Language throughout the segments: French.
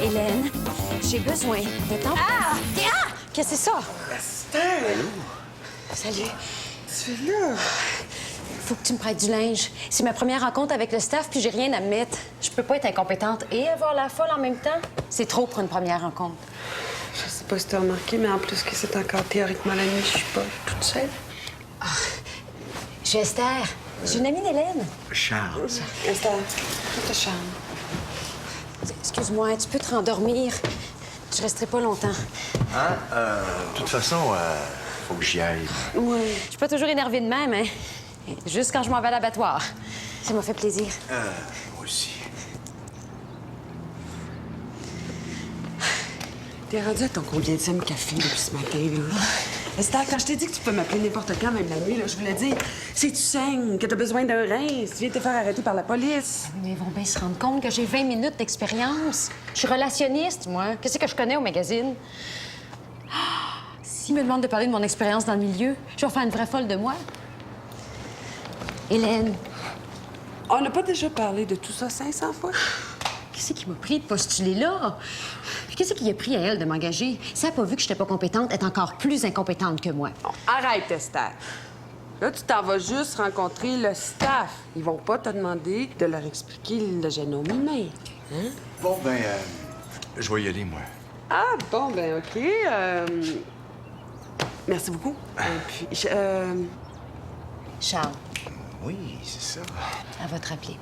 Hélène, j'ai besoin de temps. Ah! Qu'est-ce que c'est ça? Esther! Salut. Tu es là? Faut que tu me prêtes du linge. C'est ma première rencontre avec le staff, puis j'ai rien à me mettre. Je peux pas être incompétente et avoir la folle en même temps. C'est trop pour une première rencontre. Je sais pas si t'as remarqué, mais en plus que c'est encore théoriquement la nuit, je suis pas toute seule. Je suis Esther. J'ai une amie d'Hélène. Charles. Esther, tout te charme. Excuse-moi, tu peux te rendormir. Je resterai pas longtemps. Hein? De toute façon, faut que j'y aille. Oui. Je suis pas toujours énervée de même, hein. Juste quand je m'en vais à l'abattoir. Ça m'a fait plaisir. Moi aussi. T'es rendu à ton combienième café depuis ce matin, là? Esther, quand je t'ai dit que tu peux m'appeler n'importe quand, même la nuit, là, je voulais dire, si tu saignes, que t'as besoin d'un rein, si tu viens te faire arrêter par la police. Mais ils vont bien se rendre compte que j'ai 20 minutes d'expérience. Je suis relationniste, moi. Qu'est-ce que je connais au magazine? S'ils me demandent de parler de mon expérience dans le milieu, je vais faire une vraie folle de moi. Hélène, On n'a pas déjà parlé de tout ça 500 fois? qu'est-ce qui m'a pris de postuler là? Puis qu'est-ce qui a pris à elle de m'engager? Si elle n'a pas vu que j'étais pas compétente, elle est encore plus incompétente que moi. Bon, arrête, Esther. Là, tu t'en vas juste rencontrer le staff. Ils vont pas te demander de leur expliquer le génome humain. Hein? Bon, ben, je vais y aller, moi. Ah, bon, ben, OK. Merci beaucoup. Et puis, Charles, Oui, c'est ça. elle va te rappeler.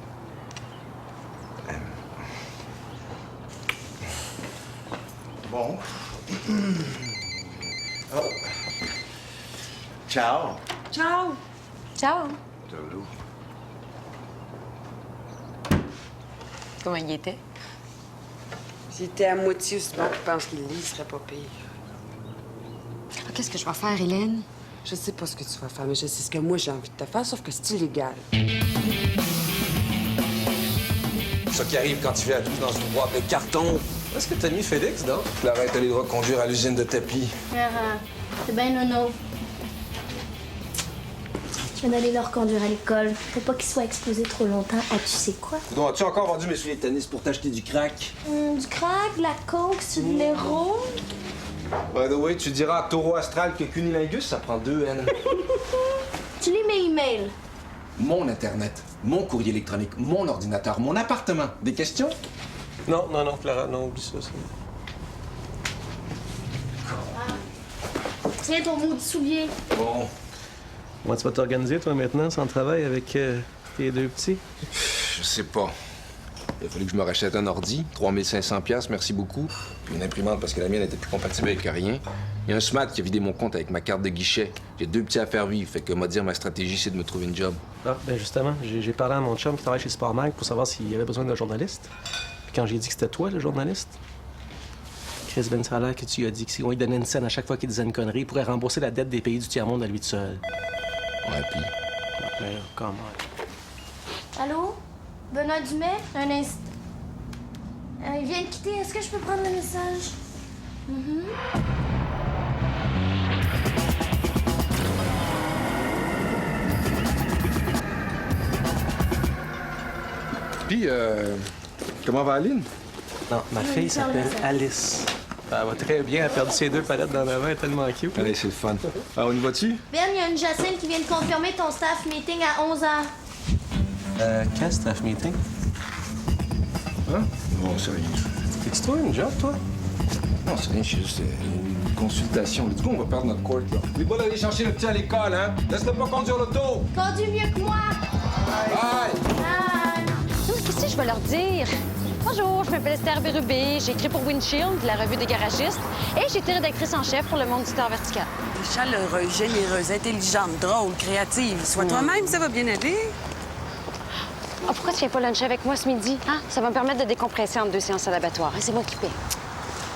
Bon. Oh. Ciao. ciao! Ciao! Dodo. Comment il était? J'étais à moitié aussi bon, je pense qu'il lit, serait pas pire. Ah, qu'est-ce que je vais faire, Hélène? Je sais pas ce que tu vas faire, mais je sais ce que moi j'ai envie de te faire, sauf que c'est illégal. Ça qui arrive quand tu fais la touche dans une boîte de carton. Est-ce que t'as mis Félix, donc? Clara est allée le reconduire à l'usine de tapis. Clara, c'est ben nono. Je viens d'aller le reconduire à l'école. Faut pas qu'il soit exposé trop longtemps à tu sais quoi. Donc, as-tu encore vendu mes souliers de tennis pour t'acheter du crack? Du crack, de la coke, c'est de l'héros. By the way, tu diras à Taureau Astral que cunilingus, ça prend 2 N. Tu lis mes emails. Mon Internet, mon courrier électronique, mon ordinateur, mon appartement. Des questions? Non, Clara, non, oublie ça. Tiens ton maudit soulier. Bon. Comment tu vas t'organiser, toi, maintenant, sans travail avec tes 2 petits? Je sais pas. Il a fallu que je me rachète un ordi, 3500 $, merci beaucoup. Puis une imprimante parce que la mienne était plus compatible avec rien. Il y a un SMAT qui a vidé mon compte avec ma carte de guichet. J'ai 2 petits à faire vivre, fait que m'a dire ma stratégie, c'est de me trouver une job. Ah, ben justement, j'ai parlé à mon chum qui travaille chez Sportmag pour savoir s'il y avait besoin d'un journaliste. Puis quand j'ai dit que c'était toi, le journaliste, Chris Ben Salah, que tu lui as dit que si on lui donnait une scène à chaque fois qu'il disait une connerie, il pourrait rembourser la dette des pays du tiers-monde à lui tout seul. Ouais, puis... Ben, comment? Allô? Benoît Dumais? Un instant. Il vient de quitter. Est-ce que je peux prendre le message? Puis, comment va Aline? Non, ma fille s'appelle Alice. Elle va très bien, elle a perdu ses 2 palettes dans la main, elle est tellement cute. Allez, c'est le fun. Ah, on y va-tu? Ben, il y a une Jacinthe qui vient de confirmer ton staff meeting à 11h. Quel staff meeting? Hein? Non, c'est rien. Fais-tu toi une job, toi? Non, c'est rien, c'est juste une consultation. Du coup, on va perdre notre court, là. N'oublie pas d'aller chercher le petit à l'école, hein? Laisse-le pas conduire l'auto! Conduis mieux que moi. Bye! Bye. Qu'est-ce que je vais leur dire? Bonjour, je m'appelle Esther Bérubé, j'ai écrit pour Windshield, la revue des garagistes, et j'ai été rédactrice en chef pour Le Monde du Temps Vertical. T'es chaleureuse, généreuse, intelligente, drôle, créative. Sois toi-même, ça va bien aller. Oh, pourquoi tu viens pas luncher avec moi ce midi? Hein? Ça va me permettre de décompresser entre 2 séances à l'abattoir. Et c'est moi qui paie.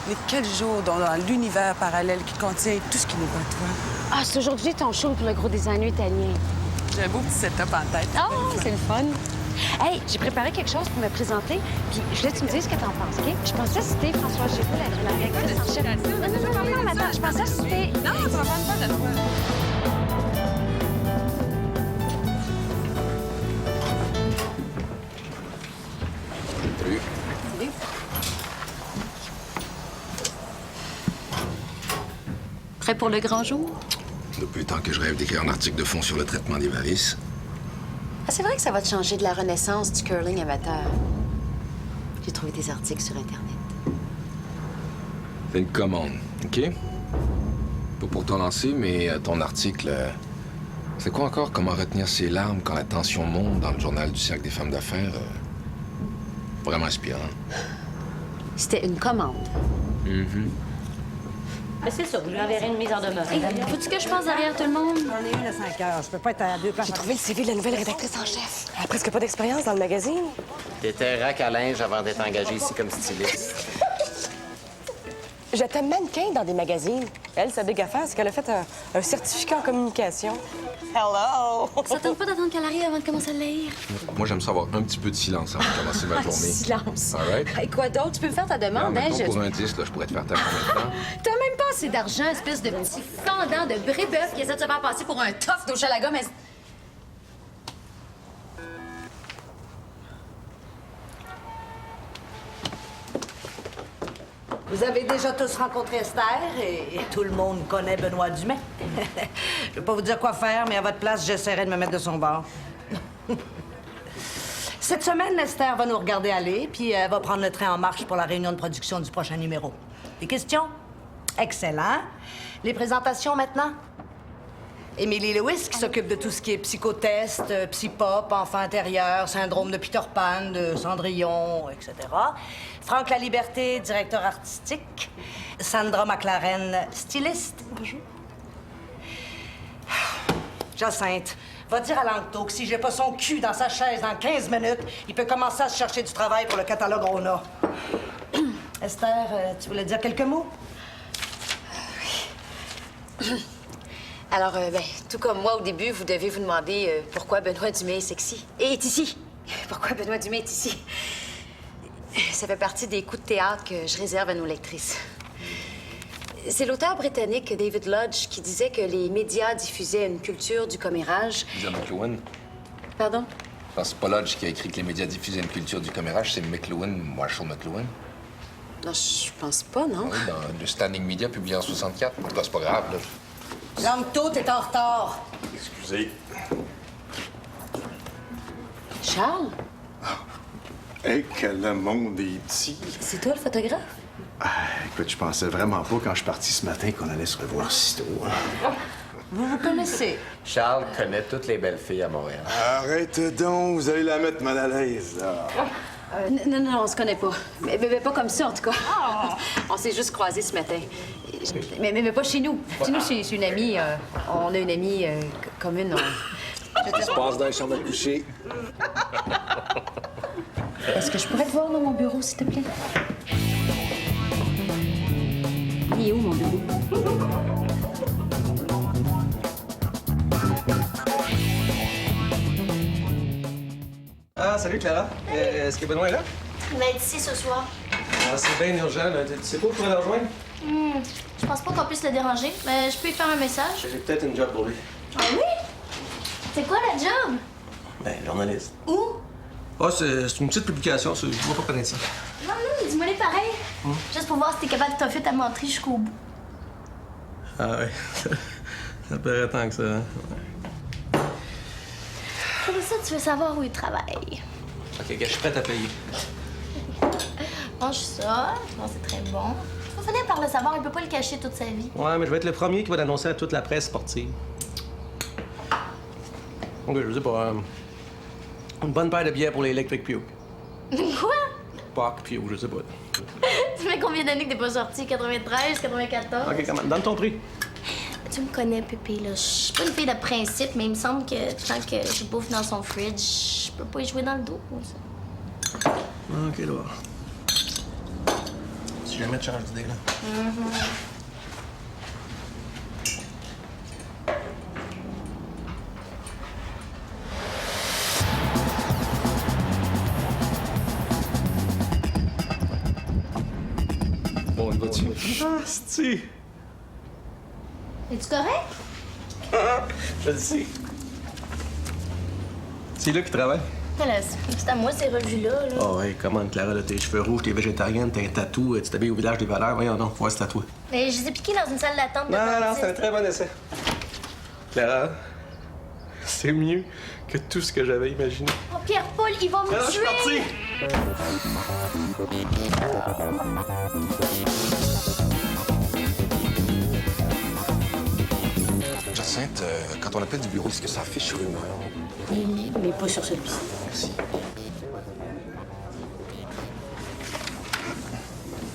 Mais quel jour dans l'univers parallèle qui contient tout ce qui n'est pas toi? Ah, c'est aujourd'hui ton show pour le gros designer italien. J'ai un beau petit setup en tête. Ah, c'est le fun. Hey, j'ai préparé quelque chose pour me présenter, puis je voulais que tu me dises ce que t'en penses, OK? Je pensais que c'était François Géraud, la directrice en chef. Non, mais attends, je pensais que c'était... Non, ça va pas de toi. Salut. Prêt pour le grand jour? Depuis le temps que je rêve d'écrire un article de fond sur le traitement des varices. Ah, c'est vrai que ça va te changer de la renaissance du curling amateur. J'ai trouvé des articles sur Internet. Fais une commande, OK? Pas pour t'en lancer, mais ton article... c'est quoi encore? Comment retenir ses larmes quand la tension monte dans le journal du Cercle des femmes d'affaires? Vraiment inspirant. C'était une commande. Mais c'est ça, vous lui enverrez une mise en demeure. Hey, faut-tu que je passe derrière tout le monde? J'en ai une à 5 heures. Je peux pas être à 2 places. J'ai trouvé le CV de la nouvelle rédactrice en chef. Elle a presque pas d'expérience dans le magazine. T'étais rack à linge avant d'être engagé ici comme styliste. J'étais mannequin dans des magazines. Elle, sa big affaire, c'est qu'elle a fait un certificat en communication. Hello! Ça tente pas d'attendre qu'elle arrive avant de commencer à le lire. Moi, j'aime ça avoir un petit peu de silence avant de commencer ma journée. Silence. All right? Et quoi d'autre? Tu peux me faire ta demande, hein? Pour un 10, là, je pourrais te faire ta combien de temps? T'as même pas assez d'argent, espèce de petit fendant de brébeuf qui essaie de se faire passer pour un tough d'Ochalaga, mais... Vous avez déjà tous rencontré Esther et tout le monde connaît Benoît Dumais. Je vais pas vous dire quoi faire, mais à votre place, j'essaierai de me mettre de son bord. Cette semaine, Esther va nous regarder aller, puis elle va prendre le train en marche pour la réunion de production du prochain numéro. Des questions? Excellent. Les présentations maintenant? Émilie Lewis, qui s'occupe de tout ce qui est psychotest, psy-pop, enfant intérieur, syndrome de Peter Pan, de Cendrillon, etc. Franck Laliberté, directeur artistique. Sandra McLaren, styliste. Bonjour. Jacinthe, va dire à Langto que si j'ai pas son cul dans sa chaise dans 15 minutes, il peut commencer à se chercher du travail pour le catalogue Rona. Esther, tu voulais dire quelques mots? Alors, tout comme moi, au début, vous devez vous demander pourquoi Benoît Dumais est sexy. Et est ici. Pourquoi Benoît Dumais est ici. Ça fait partie des coups de théâtre que je réserve à nos lectrices. C'est l'auteur britannique David Lodge qui disait que les médias diffusaient une culture du commérage. Lisa McLuhan. Pardon? Je pense que c'est pas Lodge qui a écrit que les médias diffusaient une culture du commérage, c'est McLuhan, Marshall McLuhan. Non, je pense pas, non. Oui, dans le Standing Media, publié en 64. En tout cas, c'est pas grave, là. Langto, t'es en retard. Excusez. Charles? Hey, quel monde est petit. C'est toi le photographe? Ah, écoute, je pensais vraiment pas quand je suis parti ce matin qu'on allait se revoir si tôt. Hein. Vous vous connaissez? Charles connaît toutes les belles filles à Montréal. Arrête donc, vous allez la mettre mal à l'aise, là. Non, on se connaît pas. Mais pas comme ça, en tout cas. On s'est juste croisés ce matin. Mais pas chez nous. Chez nous, c'est une amie. On a une amie commune. Ça se passe dans les chambres à coucher. Est-ce que je pourrais te voir dans mon bureau, s'il te plaît? Il est où, mon bureau? Ah, salut Clara. Est-ce que Benoît est là? Il va être ici ce soir. Ah, c'est bien urgent, là. Tu sais pas où je pourrais le rejoindre? Je pense pas qu'on puisse le déranger, mais je peux lui faire un message. J'ai peut-être une job pour lui. Ah oui? C'est quoi la job? Ben, journaliste. Où? Ah, c'est une petite publication, je vois pas connaître ça. Non, dis-moi les pareils. Juste pour voir si t'es capable de t'offrir ta menterie jusqu'au bout. Ah ouais, ça paraît tant que ça. Hein? Pour ça, tu veux savoir où il travaille. OK, je suis prête à payer. Mange ça. Bon, c'est très bon. Il va finir par le savoir. Il peut pas le cacher toute sa vie. Ouais, mais je vais être le premier qui va l'annoncer à toute la presse sportive. OK, je sais pas. Une bonne paire de billets pour l'Electric Pew. Quoi? Park Pew, je sais pas. Tu fais combien d'années que t'es pas sorti? 93, 94? OK, comment? Donne ton prix. Tu me connais, Pépé, là. Je suis pas une fille de principe, mais il me semble que tant que je bouffe dans son fridge, je peux pas y jouer dans le dos, ça. OK, là. Si jamais tu changes d'idée, là. Bon, on va-tu? Ah, c'est-tu? Es-tu correct? Je le sais. C'est là qui travaille? Voilà, c'est à moi, ces revues-là. Là. Oh, hey, comment, Clara, là, tes cheveux rouges, t'es végétarienne, t'as un tatou, tu t'habilles au village des valeurs. Voyons donc, ouais, c'est tatoué. Mais je les ai piqués dans une salle d'attente de Non, dentiste. c'est un très bon essai. Clara, c'est mieux que tout ce que j'avais imaginé. Oh, Pierre-Paul, il va me Alors, je suis tuer! parti! Jacinthe, quand on appelle du bureau, est-ce que ça affiche sur une... Oui, mais pas sur celui-ci. Merci.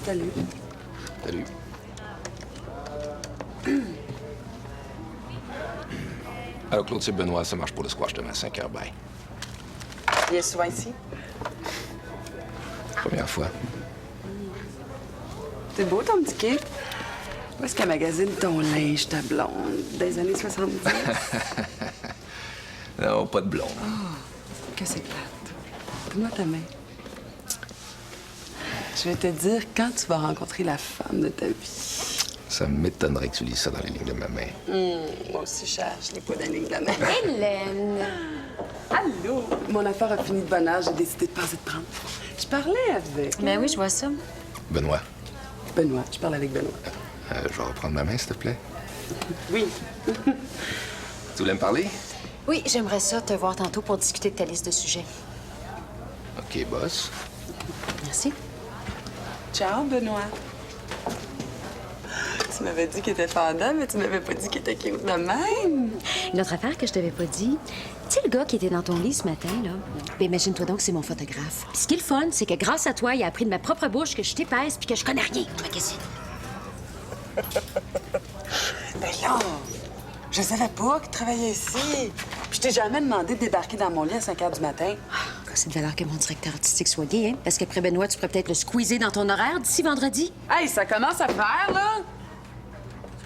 Salut. Salut. Alors, Claude, c'est Benoît, ça marche pour le squash demain à 5h. Bye. Il est souvent ici. Première fois. C'est beau ton petit kit. Où est-ce qu'elle magasine ton linge, ta blonde, des années 70? Non, pas de blonde. Que c'est plate. Donne-moi ta main. Je vais te dire quand tu vas rencontrer la femme de ta vie. Ça m'étonnerait que tu lises ça dans les lignes de ma main. Moi aussi, je n'ai pas de ligne de la main. Hélène! Allô? Mon affaire a fini de bonne heure, j'ai décidé de passer de prendre. Je parlais avec... Ben oui, je vois ça. Benoît, Benoît, je parle avec Benoît. je vais reprendre ma main, s'il te plaît. Oui. Tu voulais me parler? Oui, j'aimerais ça te voir tantôt pour discuter de ta liste de sujets. OK, boss. Merci. Ciao, Benoît. Tu m'avais dit qu'il était fendant, mais tu m'avais pas dit qu'il était cute de même. Une autre affaire que je t'avais pas dit. Tu sais, le gars qui était dans ton lit ce matin, là? Ben, imagine-toi donc que c'est mon photographe. Puis ce qui est le fun, c'est que grâce à toi, il a appris de ma propre bouche que je t'épaisse puis que je connais rien. Toi, qu'est-ce que c'est? Ben là, je savais pas qu'il travaillait ici. Puis je t'ai jamais demandé de débarquer dans mon lit à 5 h du matin. C'est de valeur que mon directeur artistique soit gay, hein? Parce qu'après Benoît, tu pourrais peut-être le squeezer dans ton horaire d'ici vendredi. Hey, ça commence à faire, là!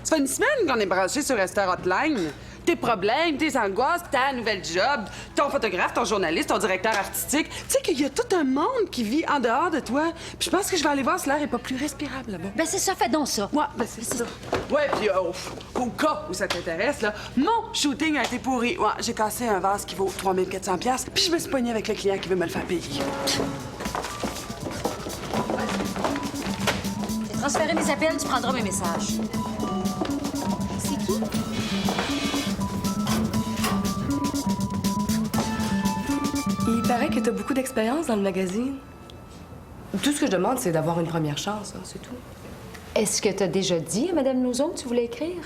Ça fait une semaine qu'on est branché sur Esther Hotline. Tes problèmes, tes angoisses, ta nouvelle job, ton photographe, ton journaliste, ton directeur artistique. Tu sais qu'il y a tout un monde qui vit en dehors de toi. Puis je pense que je vais aller voir si l'air est pas plus respirable là-bas. Ben c'est ça, fais donc ça. Ouais, ben c'est ça. Ouais, puis au cas où ça t'intéresse, là, mon shooting a été pourri. Ouais, j'ai cassé un vase qui vaut 3400 $, puis je me suis pognée avec le client qui veut me le faire payer. J'ai transféré mes appels, tu prendras mes messages. C'est qui? Il paraît que t'as beaucoup d'expérience dans le magazine. Tout ce que je demande, c'est d'avoir une première chance, hein, c'est tout. Est-ce que t'as déjà dit à Mme Lauzon que tu voulais écrire?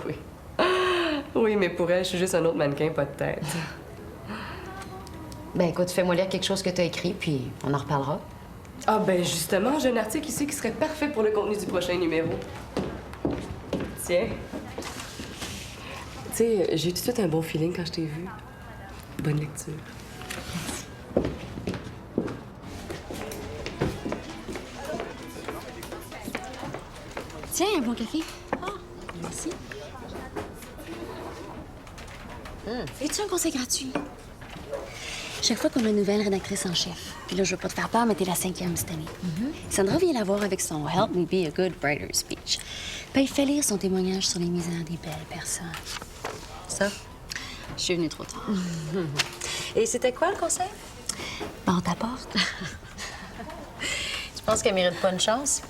Oui. Oui, mais pour elle, je suis juste un autre mannequin, pas de tête. Ben écoute, fais-moi lire quelque chose que t'as écrit, puis on en reparlera. Ah ben justement, j'ai un article ici qui serait parfait pour le contenu du prochain numéro. Tiens. Tu sais, j'ai eu tout de suite un bon feeling quand je t'ai vu. Bonne lecture. Tiens, un bon café. Ah, merci. Es-tu un conseil gratuit? Chaque fois qu'on a une nouvelle rédactrice en chef, puis là, je veux pas te faire peur, mais t'es la 5e cette année. Sandra vient la voir avec son Help Me Be a Good Writer speech. Puis il fait lire son témoignage sur les misères des belles personnes. Ça, je suis venue trop tard. Et c'était quoi le conseil? Porte à porte. Tu penses qu'elle mérite pas une chance?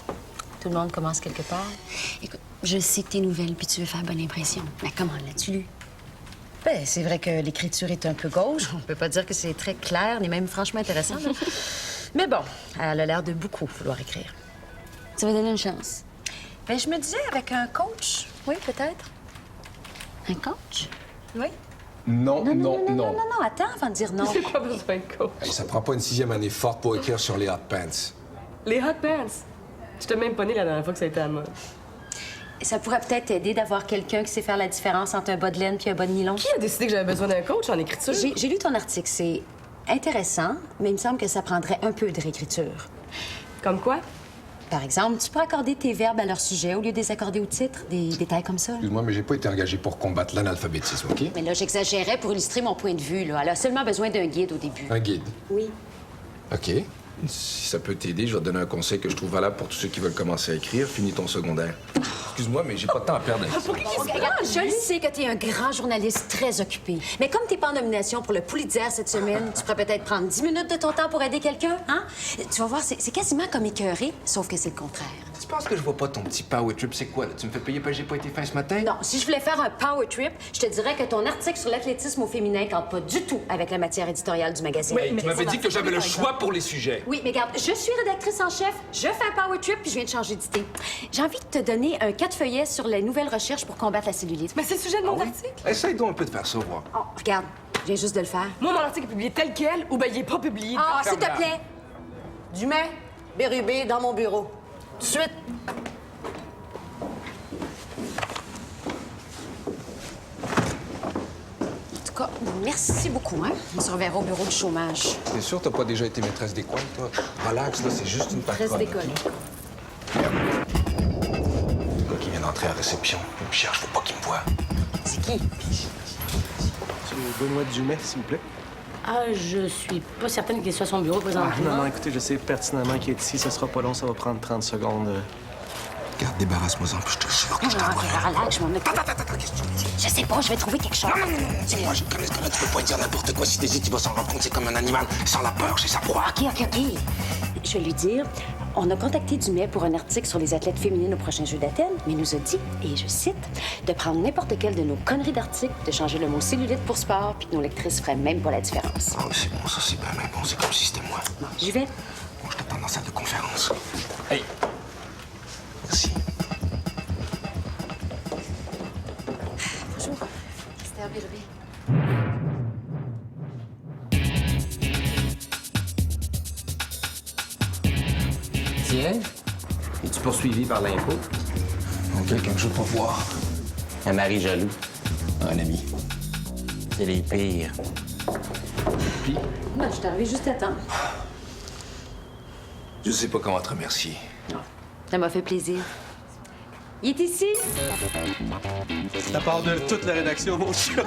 Tout le monde commence quelque part. Écoute, je sais que t'es nouvelle, puis tu veux faire bonne impression. Mais comment l'as-tu lu? Ben, c'est vrai que l'écriture est un peu gauche. On peut pas dire que c'est très clair, ni même franchement intéressant. là. Mais bon, elle a l'air de beaucoup vouloir écrire. Tu vas donner une chance. Ben, je me disais avec un coach. Oui, peut-être. Un coach? Oui. Non, Non, attends avant de dire non. J'ai pas besoin de coach. Hey, ça prend pas une 6e année forte pour écrire sur les hot pants. Les hot pants. Je t'ai même pas né la dernière fois que ça a été à la mode. Ça pourrait peut-être t'aider d'avoir quelqu'un qui sait faire la différence entre un bas de laine puis un bas de nylon. Qui a décidé que j'avais besoin d'un coach en écriture? J'ai lu ton article. C'est intéressant, mais il me semble que ça prendrait un peu de réécriture. Comme quoi? Par exemple, tu peux accorder tes verbes à leur sujet au lieu de les accorder au titre, des détails comme ça. Excuse-moi, mais j'ai pas été engagé pour combattre l'analphabétisme, OK? Mais là, j'exagérais pour illustrer mon point de vue, là. Elle a seulement besoin d'un guide au début. Un guide. Oui. OK. Si ça peut t'aider, je vais te donner un conseil que je trouve valable pour tous ceux qui veulent commencer à écrire. Finis ton secondaire. Excuse-moi, mais j'ai pas de temps à perdre avec ça. Regarde, je le sais que t'es un grand journaliste très occupé. Mais comme t'es pas en nomination pour le Pulitzer cette semaine, tu pourrais peut-être prendre 10 minutes de ton temps pour aider quelqu'un, hein? Tu vas voir, c'est quasiment comme écœuré, sauf que c'est le contraire. Tu penses que je vois pas ton petit power trip? C'est quoi, là? Tu me fais payer parce que j'ai pas été fin ce matin? Non, si je voulais faire un power trip, je te dirais que ton article sur l'athlétisme au féminin cadre pas du tout avec la matière éditoriale du magazine. Hey, tu m'avais dit que j'avais le choix pour les sujets. Oui, mais regarde, je suis rédactrice en chef, je fais un power trip, puis je viens de changer d'idée. J'ai envie de te donner un 4 feuillets sur les nouvelles recherches pour combattre la cellulite. Mais c'est le sujet de mon article. Essaye donc un peu de faire ça, voir. Oh, regarde, je viens juste de le faire. Moi, mon article est publié tel quel ou ben il est pas publié. Ah, s'il te Ferme-la. plaît. Dumais, Bérubé, dans mon bureau. Tout de suite. En tout cas, merci beaucoup, hein? On se reverra au bureau du chômage. T'es sûr t'as pas déjà été maîtresse d'école, toi? Relax, là, c'est juste une patronne. Maîtresse d'école. OK? Regarde. Le gars qui vient d'entrer à la réception. Il me cherche, faut pas qu'il me voie. C'est qui? C'est Benoît Dumais, s'il vous plaît. Ah, je suis pas certaine qu'il soit à son bureau Ah, présentement. non, écoutez, je sais pertinemment qu'il est ici. Ça sera pas long, ça va prendre 30 secondes. Regarde, débarrasse-moi-en, puis je te jure que je Non, t'envoie. relax, je m'en occupe. Qu'est-ce que tu me dis? Je sais pas, je vais trouver quelque chose. Dis-moi, je connais ce gars-là, tu peux pas dire n'importe quoi. Si t'hésites, il va s'en rendre compte. C'est comme un animal. Sans la peur, c'est sa proie. OK. Je vais lui dire, on a contacté Dumais pour un article sur les athlètes féminines au prochain Jeux d'Athènes, mais il nous a dit, et je cite, de prendre n'importe quelle de nos conneries d'articles, de changer le mot cellulite pour sport, puis que nos lectrices feraient même pas la différence. Oh, c'est bon, ça, c'est bien, mais bon, c'est comme si c'était moi. Bon, j'y vais. Bon, je t'attends dans la salle de conférence. Hey! Merci. Bonjour. Esther Bérubé. Tiens, es-tu poursuivi par l'impôt? Donc, quelqu'un que je veux pas voir. Un mari jaloux. Un ami. C'est les pires. Non, je suis arrivée juste à temps. Je sais pas comment te remercier. Ça m'a fait plaisir. Il est ici? Ça part de toute la rédaction, mon chien.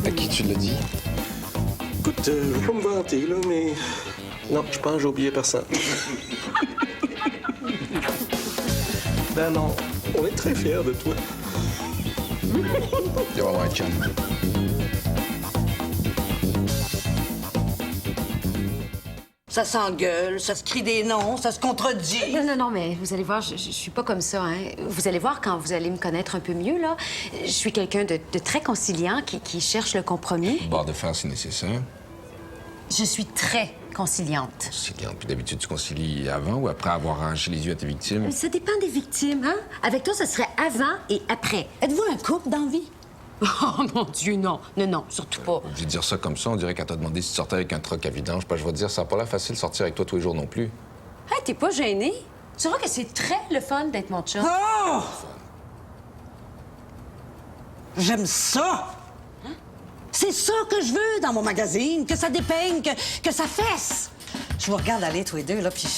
À qui tu l'as dit? Écoute, je veux pas me vanter, là, mais... Non, je pense que j'ai oublié personne. Ben non, on est très fiers de toi. Tu vas avoir un chum. Ça s'engueule, ça se crie des noms, ça se contredit. Non, mais vous allez voir, je suis pas comme ça, hein. Vous allez voir quand vous allez me connaître un peu mieux, là. Je suis quelqu'un de très conciliant qui cherche le compromis. Barre de fer si nécessaire. Je suis très conciliante. Conciliante. Puis d'habitude, tu concilies avant ou après avoir arraché les yeux à tes victimes? Ça dépend des victimes, hein? Avec toi, ce serait avant et après. Êtes-vous un couple d'envie? Oh, mon Dieu, non. Non, surtout pas. Je vais dire ça comme ça, on dirait qu'elle t'a demandé si tu sortais avec un truck à vidange. Puis je vais te dire, ça n'a pas l'air facile de sortir avec toi tous les jours non plus. Hey, t'es pas gêné? Tu vois que c'est très le fun d'être mon chum. Oh! J'aime ça! C'est ça que je veux dans mon magazine, que ça dépeigne, que ça fesse. Je vous regarde aller tous les deux, là, puis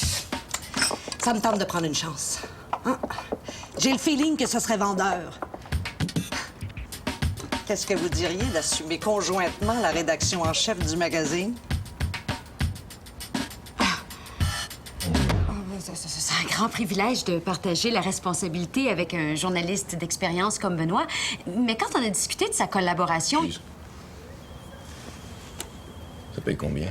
ça me tente de prendre une chance. Hein? J'ai le feeling que ce serait vendeur. Qu'est-ce que vous diriez d'assumer conjointement la rédaction en chef du magazine? C'est un grand privilège de partager la responsabilité avec un journaliste d'expérience comme Benoît. Mais quand on a discuté de sa collaboration... Excuse. Ça paye combien?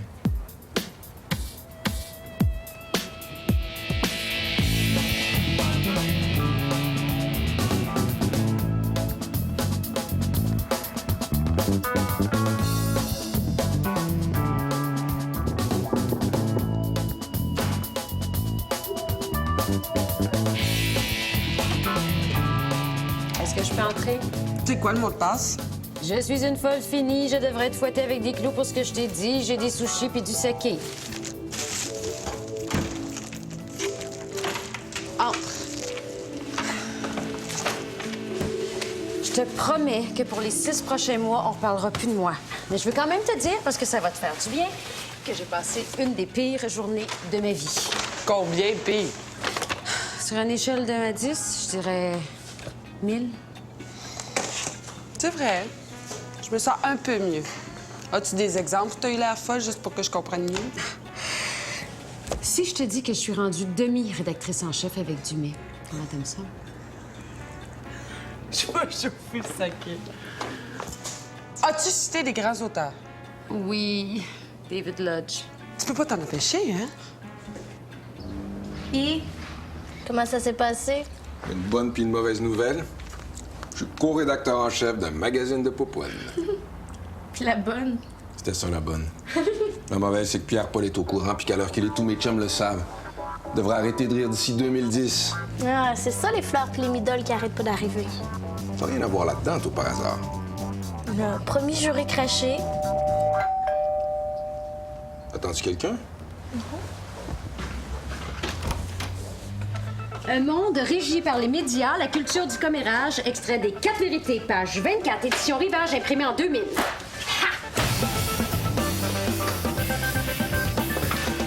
Est-ce que je peux entrer? C'est quoi le mot de passe? Je suis une folle finie. Je devrais te fouetter avec des clous pour ce que je t'ai dit. J'ai des sushis puis du saké. Entre. Je Je te promets que pour les 6 prochains mois, on reparlera plus de moi. Mais je veux quand même te dire, parce que ça va te faire du bien, que j'ai passé une des pires journées de ma vie. Combien pire? Sur une échelle de 1 à 10, je dirais 1000. C'est vrai. Je me sens un peu mieux. As-tu des exemples où t'as eu l'air folle juste pour que je comprenne mieux? Si je te dis que je suis rendue demi-rédactrice en chef avec Dumais, comment t'aimes ça? Je vais chauffer le saké. As-tu cité des grands auteurs? Oui, David Lodge. Tu peux pas t'en empêcher, hein? Et comment ça s'est passé? Une bonne puis une mauvaise nouvelle. Je suis co-rédacteur en chef d'un magazine de popoine. Puis la bonne? C'était ça, la bonne. La mauvaise, c'est que Pierre-Paul est au courant puis qu'à l'heure qu'il est, tous mes chums le savent. Il devrait arrêter de rire d'ici 2010. Ah, c'est ça les fleurs puis les midoles qui arrêtent pas d'arriver. T'as rien à voir là-dedans, toi, par hasard. Le premier juré craché. Attends-tu quelqu'un? Un monde régi par les médias, la culture du commérage, extrait des 4 vérités, page 24, édition Rivage, imprimée en 2000.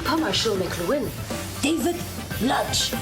Pas Marshall McLuhan, David Lodge.